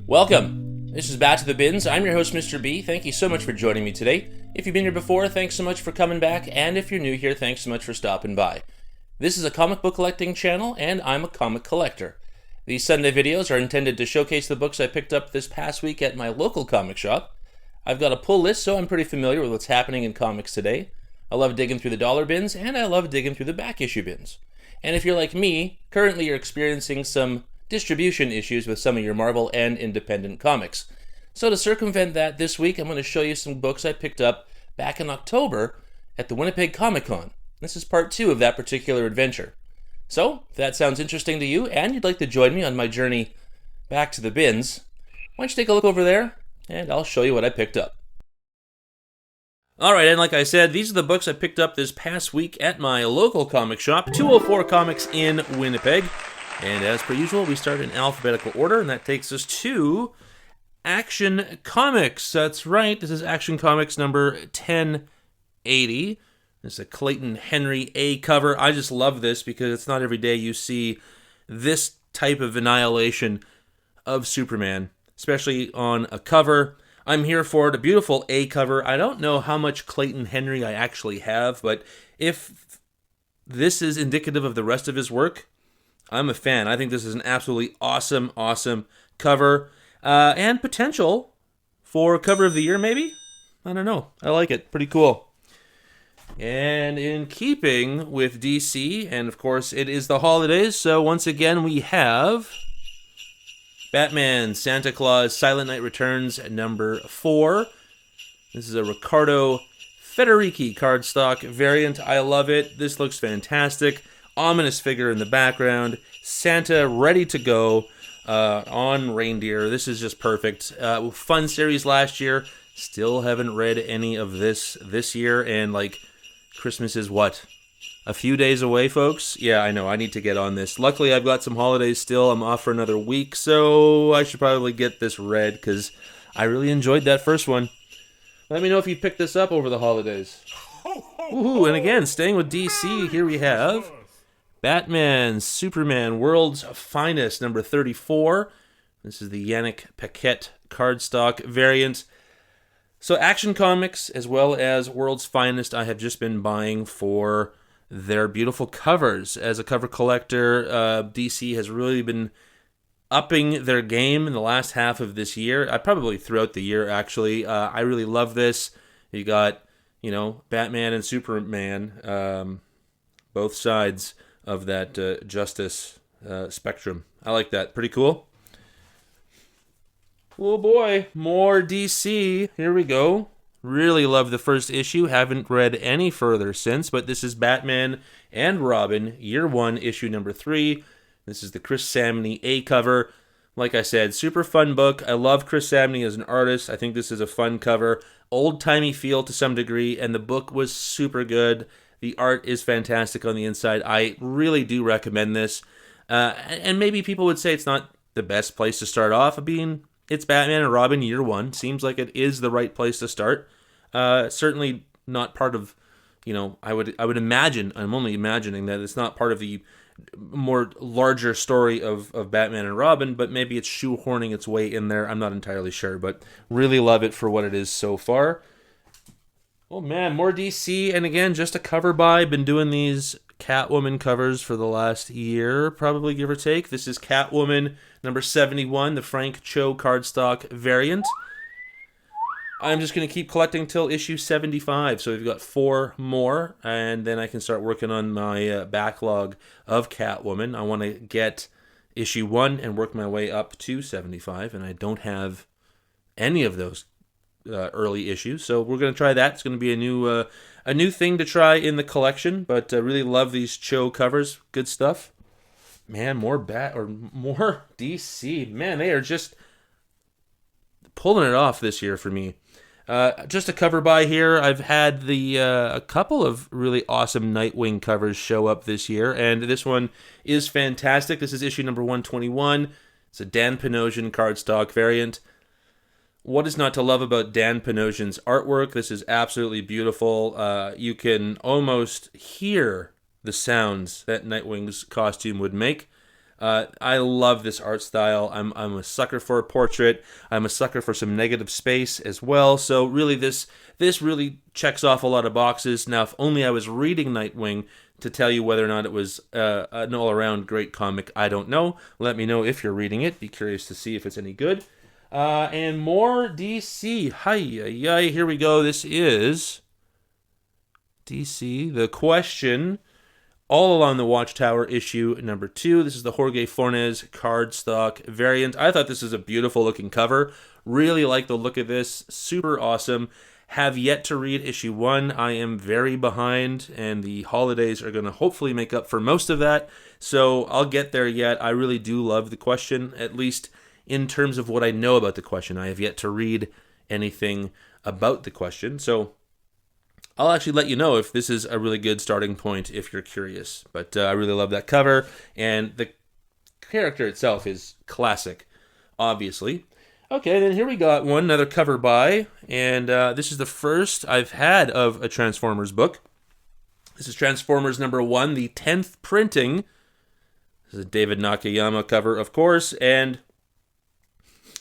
Welcome. This is Back to the Bins. I'm your host, Mr. B. Thank you so much for joining me today. If you've been here before, thanks so much for coming back, and if you're new here, thanks so much for stopping by. This is a comic book collecting channel, and I'm a comic collector. These Sunday videos are intended to showcase the books I picked up this past week at my local comic shop. I've got a pull list, so I'm pretty familiar with what's happening in comics today. I love digging through the dollar bins, and I love digging through the back issue bins. And if you're like me, currently you're experiencing some distribution issues with some of your Marvel and independent comics. So to circumvent that, this week I'm going to show you some books I picked up back in October at the Winnipeg Comic Con. This is part 2 of that particular adventure. So, if that sounds interesting to you and you'd like to join me on my journey back to the bins, why don't you take a look over there and I'll show you what I picked up. Alright, and like I said, these are the books I picked up this past week at my local comic shop, 204 Comics in Winnipeg. And as per usual, we start in alphabetical order, and that takes us to Action Comics. That's right, this is Action Comics number 1080. This is a Clayton Henry A cover. I just love this because it's not every day you see this type of annihilation of Superman, especially on a cover. I'm here for it, a beautiful A cover. I don't know how much Clayton Henry I actually have, but if this is indicative of the rest of his work, I'm a fan. I think this is an absolutely awesome cover. And potential for cover of the year, maybe? I don't know. I like it. Pretty cool. And in keeping with DC, and of course it is the holidays, so once again we have Batman, Santa Claus, Silent Night Returns, number 4. This is a Riccardo Federici cardstock variant. I love it. This looks fantastic. Ominous figure in the background. Santa ready to go on reindeer. This is just perfect. Fun series last year. Still haven't read any of this year. And like, Christmas is what? A few days away, folks? Yeah, I know. I need to get on this. Luckily, I've got some holidays still. I'm off for another week. So I should probably get this read because I really enjoyed that first one. Let me know if you picked this up over the holidays. Ooh, and again, staying with DC, here we have Batman, Superman, World's Finest, number 34. This is the Yannick Paquette cardstock variant. So Action Comics, as well as World's Finest, I have just been buying for their beautiful covers. As a cover collector, DC has really been upping their game in the last half of this year. Probably throughout the year, actually. I really love this. You got, Batman and Superman, both sides of that justice spectrum. I like that. Pretty cool. Oh boy, more DC. Here we go. Really love the first issue. Haven't read any further since, but this is Batman and Robin, Year 1, issue number 3. This is the Chris Samney A cover. Like I said, super fun book. I love Chris Samney as an artist. I think this is a fun cover. Old-timey feel to some degree, and the book was super good. The art is fantastic on the inside. I really do recommend this. And maybe people would say it's not the best place to start off. It's Batman and Robin Year 1. Seems like it is the right place to start. Certainly not part of, I would imagine, I'm only imagining that it's not part of the more larger story of Batman and Robin, but maybe it's shoehorning its way in there. I'm not entirely sure, but really love it for what it is so far. Oh man, more DC, and again, just a cover buy. Been doing these Catwoman covers for the last year, probably, give or take. This is Catwoman number 71, the Frank Cho cardstock variant. I'm just going to keep collecting till issue 75, so we've got 4 more, and then I can start working on my backlog of Catwoman. I want to get issue 1 and work my way up to 75, and I don't have any of those early issues, so we're going to try that. It's going to be a new thing to try in the collection, but I really love these Cho covers. Good stuff. Man, more DC. Man, they are just pulling it off this year for me. Just a cover buy here. I've had a couple of really awesome Nightwing covers show up this year, and this one is fantastic. This is issue number 121. It's a Dan Panosian cardstock variant. What is not to love about Dan Panosian's artwork? This is absolutely beautiful. You can almost hear the sounds that Nightwing's costume would make. I love this art style. I'm a sucker for a portrait. I'm a sucker for some negative space as well. So really, this really checks off a lot of boxes. Now, if only I was reading Nightwing to tell you whether or not it was an all-around great comic, I don't know. Let me know if you're reading it. Be curious to see if it's any good. And more DC. Hi, here we go. This is DC, The Question, All Along the Watchtower, issue number 2. This is the Jorge Fornes cardstock variant. I thought this is a beautiful looking cover. Really like the look of this. Super awesome. Have yet to read issue 1. I am very behind, and the holidays are going to hopefully make up for most of that. So I'll get there yet. I really do love The Question, at least in terms of what I know about The Question. I have yet to read anything about The Question. So I'll actually let you know if this is a really good starting point if you're curious. But I really love that cover, and the character itself is classic, obviously. Okay, then here we got another cover by, and this is the first I've had of a Transformers book. This is Transformers number 1, the 10th printing. This is a David Nakayama cover, of course, and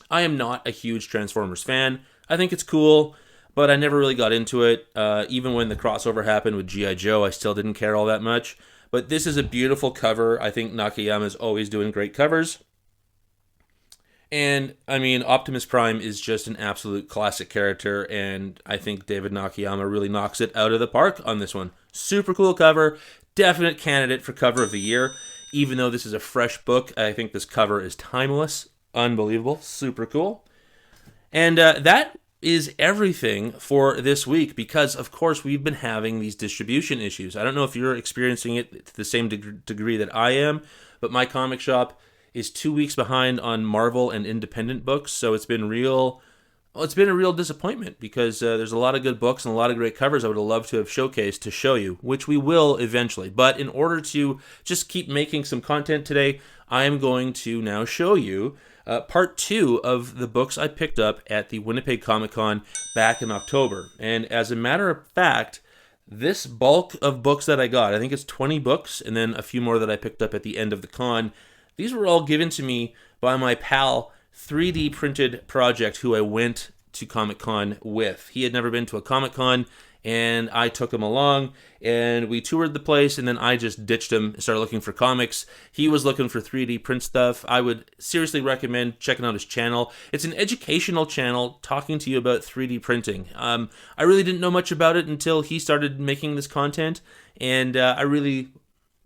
I am not a huge Transformers fan. I think it's cool, but I never really got into it. Even when the crossover happened with G.I. Joe, I still didn't care all that much. But this is a beautiful cover. I think Nakayama's always doing great covers. And, I mean, Optimus Prime is just an absolute classic character, and I think David Nakayama really knocks it out of the park on this one. Super cool cover. Definite candidate for cover of the year. Even though this is a fresh book, I think this cover is timeless. Unbelievable. Super cool. And that is everything for this week because, of course, we've been having these distribution issues. I don't know if you're experiencing it to the same degree that I am, but my comic shop is 2 weeks behind on Marvel and independent books, so it's been a real disappointment because there's a lot of good books and a lot of great covers I would have loved to have showcased to show you, which we will eventually. But in order to just keep making some content today, I am going to now show you part 2 of the books I picked up at the Winnipeg Comic Con back in October. And as a matter of fact, this bulk of books that I got, I think it's 20 books, and then a few more that I picked up at the end of the con, these were all given to me by my pal 3D Printed Project, who I went to Comic Con with. He had never been to a Comic Con, and I took him along, and we toured the place, and then I just ditched him and started looking for comics. He was looking for 3D print stuff. I would seriously recommend checking out his channel. It's an educational channel talking to you about 3D printing. I really didn't know much about it until he started making this content, and I really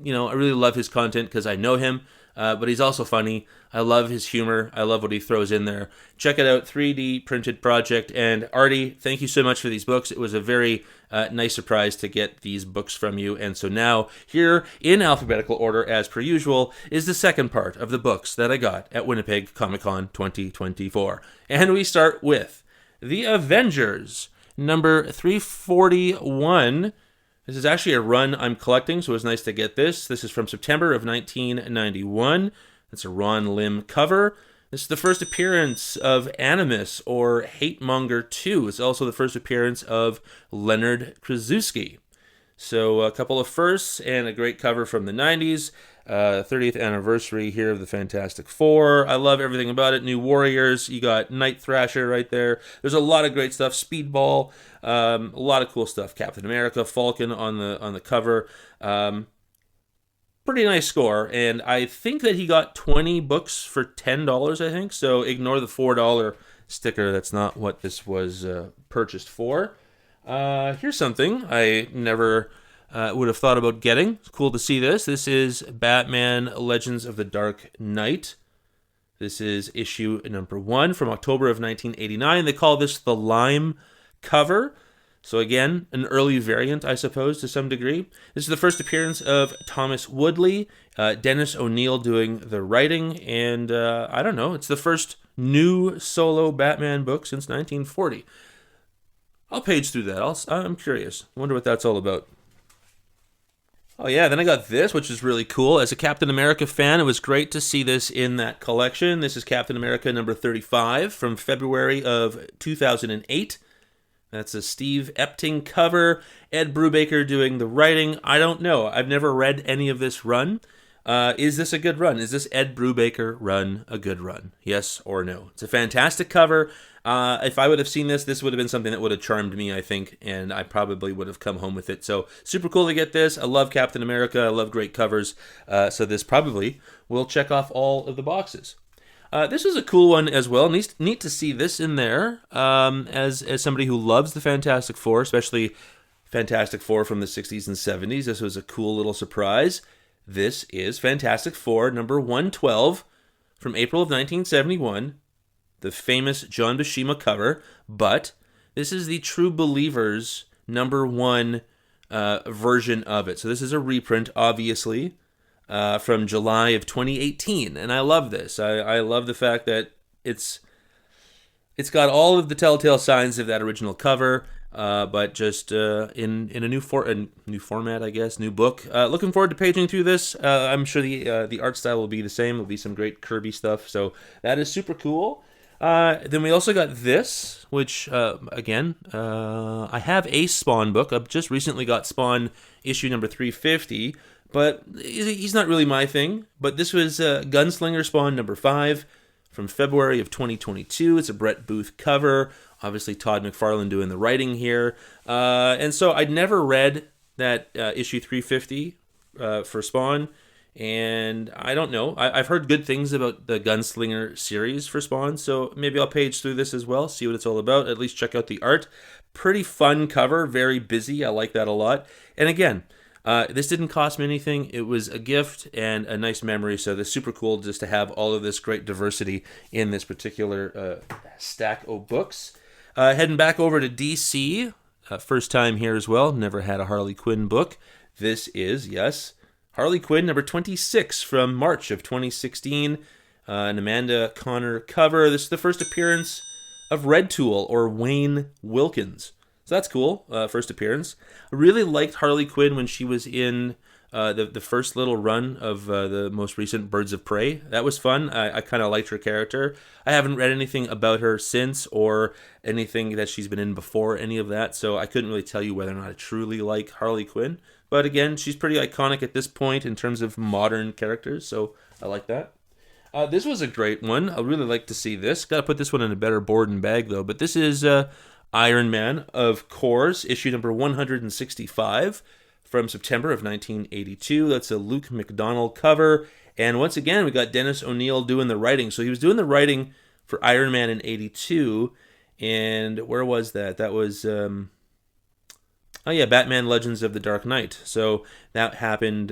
love his content because I know him. But he's also funny. I love his humor. I love what he throws in there. Check it out, 3D Printed Project. And Artie, thank you so much for these books. It was a very nice surprise to get these books from you. And so now, here in alphabetical order, as per usual, is the second part of the books that I got at Winnipeg Comic Con 2024. And we start with The Avengers, number 341. This is actually a run I'm collecting, so it was nice to get this. This is from September of 1991. It's a Ron Lim cover. This is the first appearance of Animus, or Hate Monger 2. It's also the first appearance of Leonard Krasuski. So a couple of firsts and a great cover from the 90s. 30th anniversary here of the Fantastic Four. I love everything about it. New Warriors. You got Night Thrasher right there. There's a lot of great stuff. Speedball. A lot of cool stuff. Captain America, Falcon on the cover. Pretty nice score. And I think that he got 20 books for $10, I think. So ignore the $4 sticker. That's not what this was purchased for. Here's something I never would have thought about getting. It's cool to see this. This is Batman Legends of the Dark Knight. This is issue number 1 from October of 1989. They call this the Lime cover. So again, an early variant, I suppose, to some degree. This is the first appearance of Thomas Woodley, Dennis O'Neil doing the writing, and I don't know, it's the first new solo Batman book since 1940. I'll page through that. I'm curious. I wonder what that's all about. Oh yeah, then I got this, which is really cool. As a Captain America fan, it was great to see this in that collection. This is Captain America number 35 from February of 2008. That's a Steve Epting cover. Ed Brubaker doing the writing. I don't know. I've never read any of this run. Is this a good run? Is this Ed Brubaker run a good run? Yes or no? It's a fantastic cover. If I would have seen this would have been something that would have charmed me, I think, and I probably would have come home with it. So super cool to get this. I love Captain America. I love great covers. So this probably will check off all of the boxes. This is a cool one as well. Neat to see this in there as somebody who loves the Fantastic Four, especially Fantastic Four from the 60s and 70s. This was a cool little surprise. This is Fantastic Four number 112 from April of 1971, the famous John Buscema cover, but this is the True Believers number 1 version of it. So this is a reprint, obviously, from July of 2018, and I love this. I love the fact that it's got all of the telltale signs of that original cover, but just in a new format, I guess, new book. Looking forward to paging through this. I'm sure the art style will be the same. There'll be some great Kirby stuff, so that is super cool. Then we also got this, which again, I have a Spawn book. I've just recently got Spawn issue number 350, but he's not really my thing. But this was Gunslinger Spawn number 5 from February of 2022. It's a Brett Booth cover. Obviously, Todd McFarlane doing the writing here. And so I'd never read that issue 350 for Spawn. And I don't know. I've heard good things about the Gunslinger series for Spawn. So maybe I'll page through this as well, see what it's all about. At least check out the art. Pretty fun cover. Very busy. I like that a lot. And again, this didn't cost me anything. It was a gift and a nice memory. So it's super cool just to have all of this great diversity in this particular stack of books. Heading back over to DC, first time here as well. Never had a Harley Quinn book. This is, yes, Harley Quinn number 26 from March of 2016. An Amanda Connor cover. This is the first appearance of Red Tool, or Wayne Wilkins. So that's cool, first appearance. I really liked Harley Quinn when she was in the first little run of the most recent Birds of Prey. That was fun. I kind of liked her character. I haven't read anything about her since, or anything that she's been in before, any of that, so I couldn't really tell you whether or not I truly like Harley Quinn. But again, she's pretty iconic at this point in terms of modern characters, so I like that. This was a great one. I really like to see this. Got to put this one in a better board and bag, though. But this is Iron Man, of course, issue number 165 from September of 1982. That's a Luke McDonnell cover. And once again, we got Dennis O'Neil doing the writing. So he was doing the writing for Iron Man in 82. And where was that? That was, Batman Legends of the Dark Knight. So that happened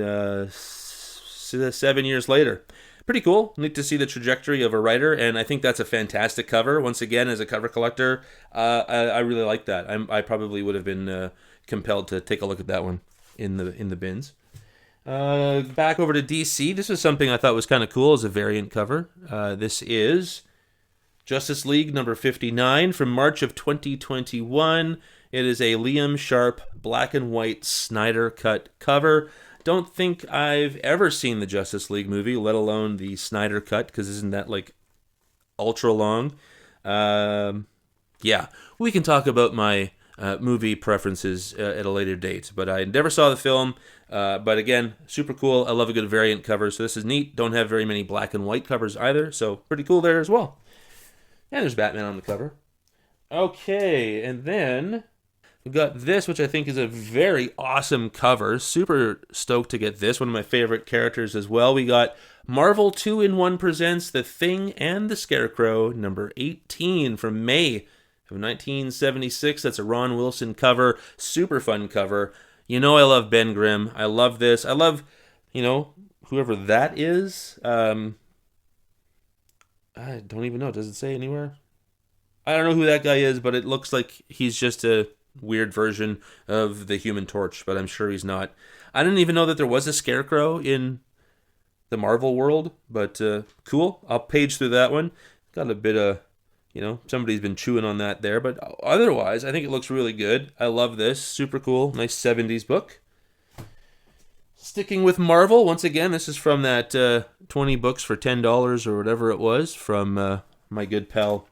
7 years later. Pretty cool. Neat to see the trajectory of a writer, and I think that's a fantastic cover. Once again, as a cover collector, I really like that. I probably would have been compelled to take a look at that one in the bins. Back over to DC. This is something I thought was kind of cool as a variant cover. This is Justice League number 59 from March of 2021. It is a Liam Sharp black and white Snyder cut cover. Don't think I've ever seen the Justice League movie, let alone the Snyder cut, because isn't that like ultra long? Yeah, we can talk about my movie preferences at a later date, but I never saw the film. But again, super cool. I love a good variant cover, so this is neat. Don't have very many black and white covers either, so pretty cool there as well. And there's Batman on the cover. Okay, and then we got this, which I think is a very awesome cover. Super stoked to get this. One of my favorite characters as well. We got Marvel 2-in-1 presents The Thing and the Scarecrow, number 18 from May of 1976. That's a Ron Wilson cover. Super fun cover. You know I love Ben Grimm. I love this. I love, whoever that is. I don't even know. Does it say anywhere? I don't know who that guy is, but it looks like he's just a weird version of the Human Torch, but I'm sure he's not. I didn't even know that there was a Scarecrow in the Marvel world, but cool. I'll page through that one. Got a bit of, somebody's been chewing on that there, but otherwise, I think it looks really good. I love this. Super cool. Nice 70s book. Sticking with Marvel, once again, this is from that 20 books for $10 or whatever it was from my good pal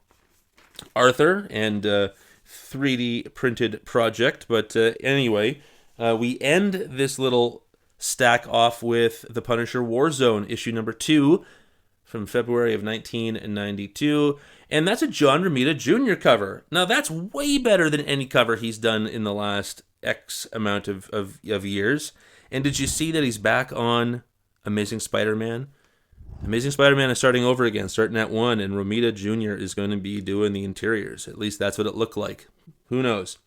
Arthur, and 3D printed project. But anyway, we end this little stack off with The Punisher Warzone, issue number 2 from February of 1992. And that's a John Romita Jr. cover. Now, that's way better than any cover he's done in the last X amount of years. And did you see that he's back on Amazing Spider-Man? Amazing Spider-Man is starting over again, starting at 1, and Romita Jr. is going to be doing the interiors. At least that's what it looked like. Who knows?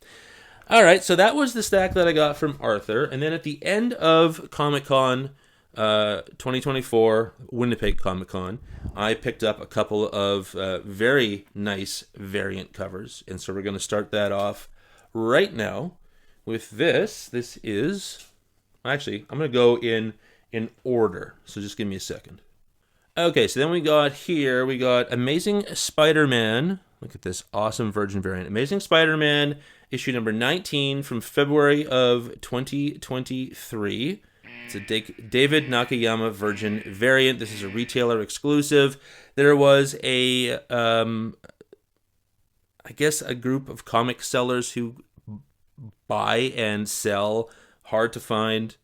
All right, so that was the stack that I got from Arthur. And then at the end of Comic Con 2024, Winnipeg Comic Con, I picked up a couple of very nice variant covers. And so we're going to start that off right now with this. This is... Actually, I'm going to go in order, so just give me a second. Okay, so then we got Amazing Spider-Man. Look at this awesome Virgin variant. Amazing Spider-Man, issue number 19 from February of 2023. It's a David Nakayama Virgin variant. This is a retailer exclusive. There was I guess a group of comic sellers who buy and sell hard to find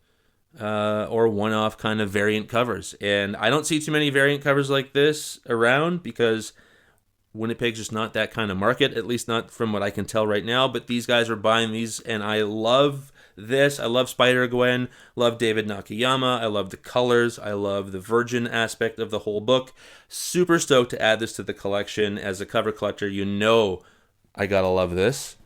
or one-off kind of variant covers. And I don't see too many variant covers like this around because Winnipeg's just not that kind of market, at least not from what I can tell right now. But these guys are buying these, and I love this. I love Spider-Gwen, love David Nakayama, I love the colors, I love the Virgin aspect of the whole book. Super stoked to add this to the collection. As a cover collector, you know I gotta love this.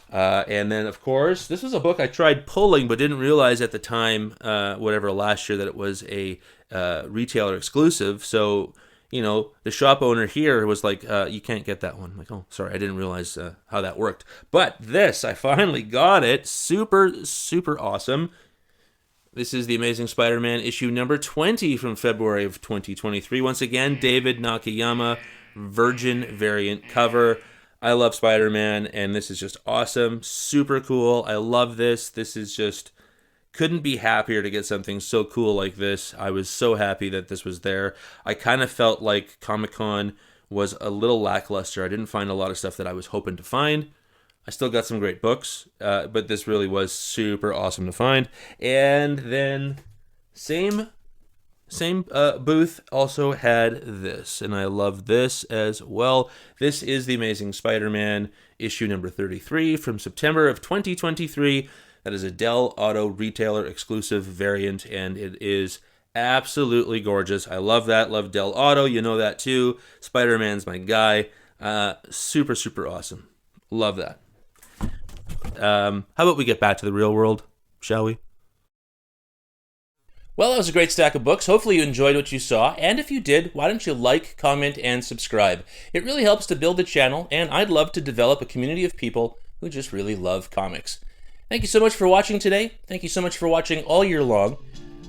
And then, of course, this was a book I tried pulling but didn't realize at the time, last year, that it was a retailer exclusive. So, you know, the shop owner here was like, you can't get that one. I'm like, oh, sorry, I didn't realize how that worked. But this, I finally got it. Super, super awesome. This is The Amazing Spider-Man issue number 20 from February of 2023. Once again, David Nakayama, Virgin variant cover. I love Spider-Man, and this is just awesome. Super cool. I love this. This is just... couldn't be happier to get something so cool like this. I was so happy that this was there. I kind of felt like Comic-Con was a little lackluster. I didn't find a lot of stuff that I was hoping to find. I still got some great books, but this really was super awesome to find. And then same booth also had this, and I love this as well. This is The Amazing Spider-Man issue number 33 from September of 2023. That is a Dell Auto retailer exclusive variant, and it is absolutely gorgeous. I love that. Love Dell Auto. You know that too. Spider-Man's my guy. Super, super awesome. Love that. How about we get back to the real world, shall we? Well, that was a great stack of books. Hopefully you enjoyed what you saw, and if you did, why don't you like, comment, and subscribe? It really helps to build the channel, and I'd love to develop a community of people who just really love comics. Thank you so much for watching today. Thank you so much for watching all year long.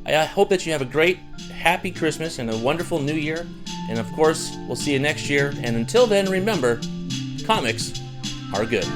I hope that you have a great, happy Christmas and a wonderful New Year. And of course, we'll see you next year. And until then, remember, comics are good.